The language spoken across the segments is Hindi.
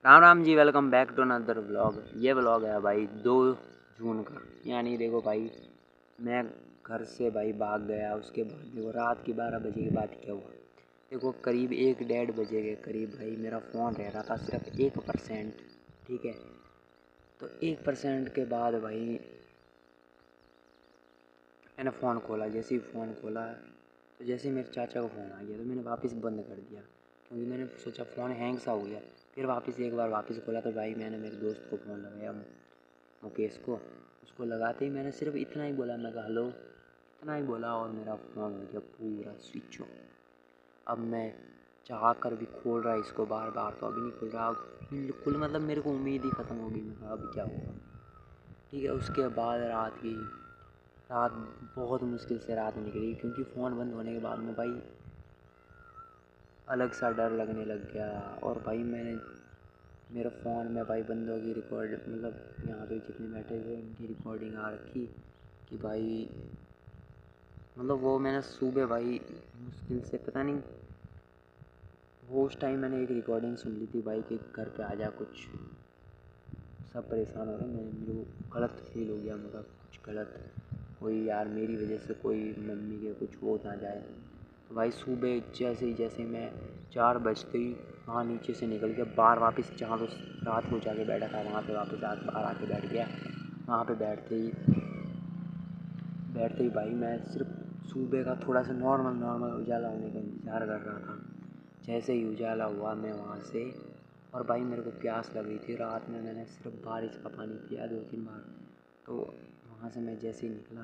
Ram Ram ji, welcome back to another vlog. ये व्लॉग है भाई 2 जून का। यानी देखो भाई, मैं घर से भाई भाग गया। उसके बाद देखो रात की 12 बजे के बाद क्या हुआ। देखो करीब 1-1:30 बजे के करीब भाई मेरा फ़ोन रह रहा था सिर्फ 1%। ठीक है, तो 1% के बाद भाई मैंने फ़ोन खोला। जैसे ही फ़ोन खोला तो जैसे ही मेरे चाचा का फ़ोन आ गया तो मैंने वापस बंद कर दिया, क्योंकि मैंने सोचा फ़ोन हैंग सा हो गया। फिर वापस एक बार वापस खोला तो भाई मैंने मेरे दोस्त को फ़ोन लगाया, मुकेश को। उसको लगाते ही मैंने सिर्फ इतना ही बोला, मैं कहा हेलो, इतना ही बोला और मेरा फ़ोन हो गया पूरा स्विच ऑफ। अब मैं चाह कर भी खोल रहा इसको बार बार तो अभी नहीं खुल रहा। बिल्कुल मतलब मेरे को उम्मीद ही ख़त्म हो गई। मैं कहा अभी क्या होगा। ठीक है, उसके बाद रात बहुत मुश्किल से रात निकली, क्योंकि फ़ोन बंद होने के बाद में भाई अलग सा डर लगने लग गया। और भाई मैंने मेरे फ़ोन में भाई बंदों की रिकॉर्ड, मतलब यहाँ पे जितने बैठे थे उनकी रिकॉर्डिंग आ रखी कि भाई, मतलब वो मैंने सुबह भाई मुश्किल से पता नहीं, वो उस टाइम मैंने एक रिकॉर्डिंग सुन ली थी भाई कि घर पे आ जा, कुछ सब परेशान हो रहे हैं। मेरे को गलत फील हो गया, मतलब कुछ गलत, कोई यार मेरी वजह से कोई मम्मी के कुछ हो ना जाए। तो भाई सुबह जैसे मैं 4 बजते ही वहाँ नीचे से निकल के बाहर वापस, जहाँ पे रात को जाके बैठा था वहाँ पे वापस बाहर आके बैठ गया। वहाँ पे बैठते ही भाई मैं सिर्फ सुबह का थोड़ा सा नॉर्मल उजाला होने का इंतज़ार कर रहा था। जैसे ही उजाला हुआ मैं वहाँ से, और भाई मेरे को प्यास लग रही थी। रात में मैंने सिर्फ बारिश का पानी पिया 2-3 बार। तो वहाँ से मैं जैसे ही निकला,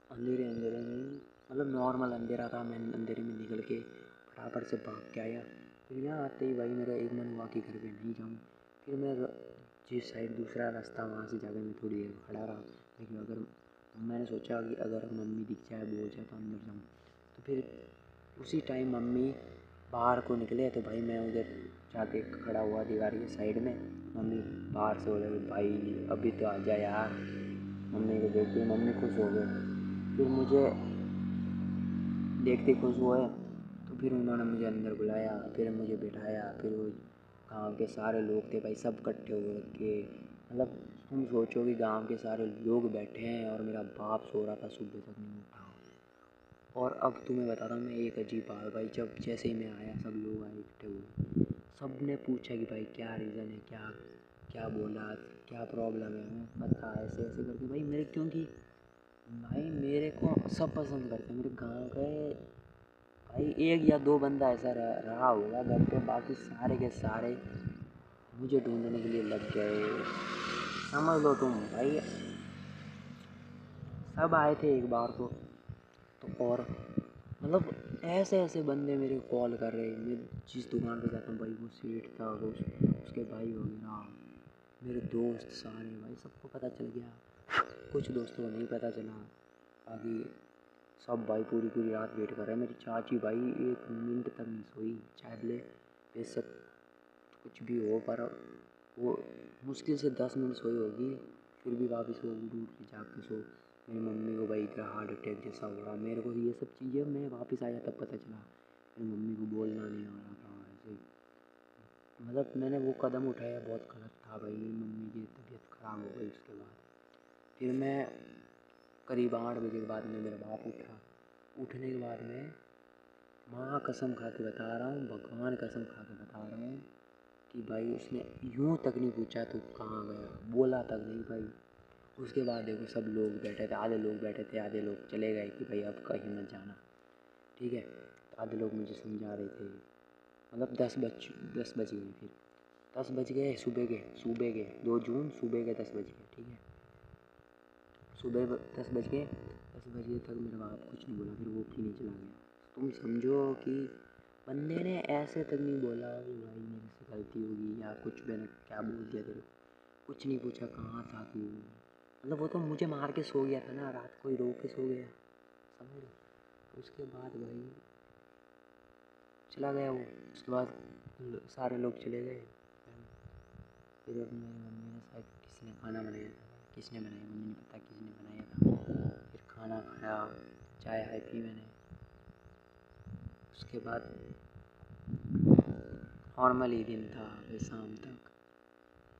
अंधेरे में, मतलब नॉर्मल अंधेरा था, मैं अंधेरे में निकल के फटाफट से भाग के आया। फिर यहाँ आते ही भाई मेरा एक मन हुआ कि घर पे नहीं जाऊँ। फिर मैं जिस साइड दूसरा रास्ता, वहाँ से जाकर मैं थोड़ी देर खड़ा रहा। लेकिन अगर मैंने सोचा कि अगर मम्मी दिख जाए, बोल जाए तो अंदर जाऊँ। तो फिर उसी टाइम मम्मी बाहर को निकले तो भाई मैं उधर जाके खड़ा हुआ दीवार के साइड में। मम्मी बाहर से बोले भाई अभी तो आ जा यार। मम्मी को देखते ही मम्मी खुश हो गए। फिर मुझे देखते खुश हुए तो फिर उन्होंने मुझे अंदर बुलाया, फिर मुझे बिठाया। फिर वो गांव के सारे लोग थे भाई, सब इकट्ठे हो के, मतलब तुम सोचो कि गांव के सारे लोग बैठे हैं और मेरा बाप सो रहा था, सुबह तक नहीं उठा। और अब तुम्हें बताता हूँ मैं एक अजीब बात भाई, जब जैसे ही मैं आया सब लोग आए इकट्ठे हुए। सब ने पूछा कि भाई क्या रीज़न है, क्या क्या बोला, क्या प्रॉब्लम है। मैं बता ऐसे ऐसे करके भाई मेरे, क्योंकि भाई मेरे को सब पसंद करते हैं मेरे गांव के। भाई 1 या 2 बंदा ऐसा रहा होगा घर पे, बाकी सारे के सारे मुझे ढूंढने के लिए लग गए। समझ लो तुम भाई, सब आए थे एक बार तो और मतलब ऐसे ऐसे बंदे मेरे को कॉल कर रहे। मैं जिस दुकान पे जाता हूँ भाई, वो सेठ था, वो उसके भाई वगैरह, मेरे दोस्त सारे भाई, सबको पता चल गया। कुछ दोस्तों को नहीं पता चला। बाकी सब भाई पूरी पूरी रात वेट कर रहे हैं। मेरी चाची भाई 1 मिनट तक नहीं सोई, चाहे ले बेशक कुछ भी हो, पर वो मुश्किल से 10 मिनट सोई होगी। फिर भी वापस वो उठ उठ के जाग के सो। मेरी मम्मी को भाई इतना हार्ट अटैक जैसा हो रहा। मेरे को ये सब चीज़ें मैं वापस आया तब पता चला। मेरी मम्मी को बोलना नहीं आ रहा था ऐसे, मतलब मैंने वो कदम उठाया बहुत गलत था भाई। मेरी मम्मी की तबीयत ख़राब हो गई उसके बाद। फिर मैं करीब 8 बजे के बाद में मेरा बाप उठा। उठने के बाद में माँ कसम खा के बता रहा हूँ, भगवान कसम खा के बता रहा हूँ कि भाई उसने यूँ तक नहीं पूछा तू कहाँ गया, बोला तक नहीं भाई। उसके बाद देखो सब लोग बैठे थे, आधे लोग बैठे थे, आधे लोग चले गए कि भाई अब कहीं मत जाना। ठीक है, तो आधे लोग मुझे समझा रहे थे। मतलब 10 बज गए। फिर 10 बज गए, सुबह के 2 जून सुबह के 10 बज गए। ठीक है, सुबह 10 बजे तक मेरा बाप कुछ नहीं बोला। फिर वो पीने चला गया। तुम समझो कि बंदे ने ऐसे तक नहीं बोला कि भाई मेरे से गलती होगी या कुछ, मैंने क्या बोल दिया तेरे को, कुछ नहीं पूछा कहाँ था तू। मतलब वो तो मुझे मार के सो गया था ना, रात को ही रो के सो गया, समझ लो। उसके बाद भाई चला गया वो। उसके बाद सारे लोग चले गए। फिर मेरी मम्मी ने शायद, किसने खाना बनाया था, किसने बनाया मुझे नहीं पता, किसने बनाया था। फिर खाना खाया, चाय पी मैंने। उसके बाद नॉर्मल ही दिन था फिर शाम तक।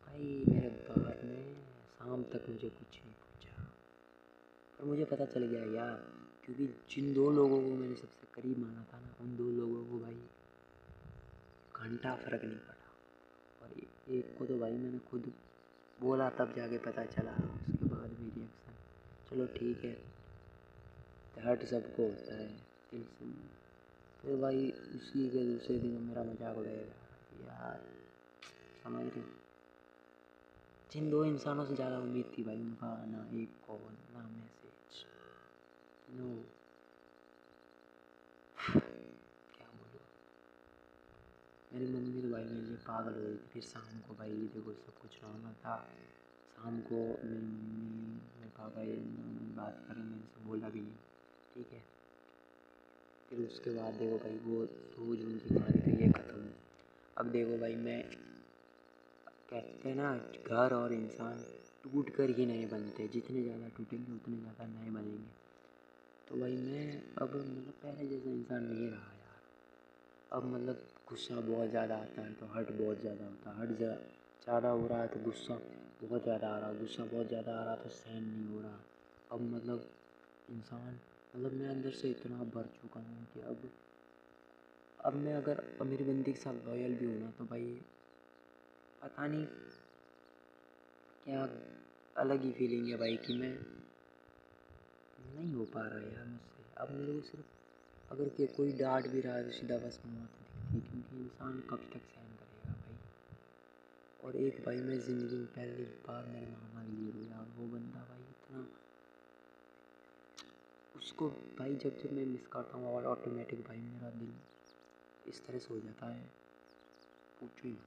भाई मेरे बाप ने शाम तक मुझे कुछ नहीं पूछा, पर मुझे पता चल गया यार, क्योंकि जिन 2 लोगों को मैंने सबसे करीब माना था ना, उन 2 लोगों को भाई घंटा फ़र्क नहीं पड़ा। और एक को तो भाई मैंने खुद बोला तब जाके पता चला, उसके बाद भी रिएक्शन। चलो ठीक है, हर्ट सबको होता है दिल से। फिर भाई उसी के दूसरे दिन मेरा मजाक उड़ाएगा यार, समझ रहे हो। जिन 2 इंसानों से ज़्यादा उम्मीद थी भाई, उनका ना एक कॉल ना मैसेज, नो, क्या बोलूँ। मेरी मम्मी तो भाई मेरे लिए पागल हो गई थी। फिर शाम को भाई देखो सब कुछ नॉर्मल था। शाम को मेरी मम्मी मेरे पापा ये बात करें, मैंने से बोला भी नहीं, ठीक है। फिर उसके बाद देखो भाई वो रोज उनकी कहानी तो ये ख़त्म। अब देखो भाई, मैं कहते हैं ना, घर और इंसान टूट कर ही नहीं बनते, जितने ज़्यादा टूटेंगे उतने ज़्यादा नए बनेंगे। तो भाई मैं अब मतलब पहले जैसा इंसान नहीं रहा यार। अब मतलब गुस्सा बहुत ज़्यादा आता है तो हर्ट बहुत ज़्यादा होता है, हर्ट ज़्यादा हो रहा है तो गुस्सा बहुत ज़्यादा आ रहा है, गुस्सा बहुत ज़्यादा आ रहा तो सहन नहीं हो रहा। अब मतलब इंसान, मतलब मैं अंदर से इतना भर चुका हूँ कि अब मैं अगर मेरी बंदी के साथ लॉयल भी हूँ ना, तो भाई पता नहीं क्या अलग ही फीलिंग है भाई, कि मैं नहीं हो पा रहा यार मुझसे। अब मेरे को सिर्फ अगर कोई डांट भी रहा है तो सीधा बस मुँह दिखती है, क्योंकि इंसान कब तक सहन करेगा भाई। और एक भाई मैं ज़िंदगी में पहली बार मेरे मामा के लिए रोया, और वो बंदा भाई इतना, उसको भाई जब जब मैं मिस करता हूँ और ऑटोमेटिक भाई मेरा दिल इस तरह से हो जाता है, पूछो ही मत।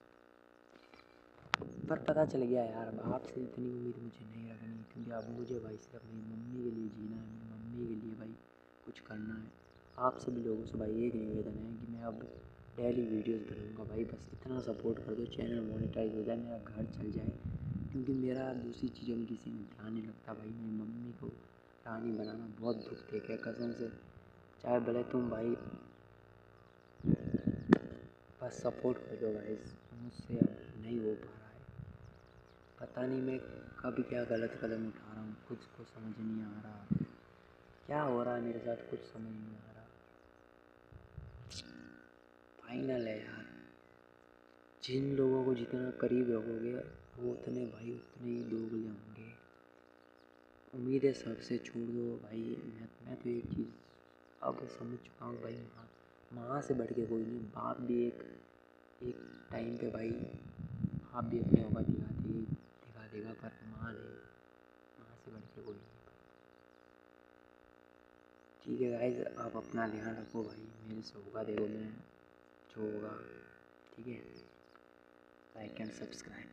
पर पता चल गया यार, अब आपसे इतनी उम्मीद मुझे नहीं रखनी, क्योंकि अब मुझे भाई सिर्फ मेरी मम्मी के लिए जीना है, मेरी मम्मी के लिए भाई कुछ करना है। आप सभी लोगों से भाई एक निवेदन है कि मैं अब डेली वीडियोस बनाऊंगा भाई, बस इतना सपोर्ट कर दो, चैनल मोनेटाइज हो जाए, मेरा घर चल जाए। क्योंकि मेरा दूसरी चीज़ों में किसी में ध्यान नहीं लगता भाई। मेरी मम्मी को रानी बनाना बहुत दुख देखे कसम से। चाहे भले तुम भाई बस सपोर्ट कर दो भाई, मुझसे अब नहीं हो पा रहा है। पता नहीं मैं कभी क्या गलत कदम उठा रहा हूँ, कुछ को समझ नहीं आ रहा क्या हो रहा है मेरे साथ, कुछ समझ नहीं आ रहा। फाइनल है यार, जिन लोगों को जितना करीब रखोगे वो उतने भाई उतने ही दोगले होंगे। उम्मीदें सबसे छोड़ दो भाई। मैं तो एक चीज़ अब समझ चुका हूँ भाई, माँ से बढ़ के कोई नहीं। बाप भी एक एक टाइम पे भाई आप भी अपने औकात दिखा देगा, पर माँ नहीं, माँ से बढ़ के कोई नहीं। ठीक है गाइस, आप अपना ध्यान रखो भाई, मेरे से होगा देखो मैं जो होगा, ठीक है। Like and subscribe.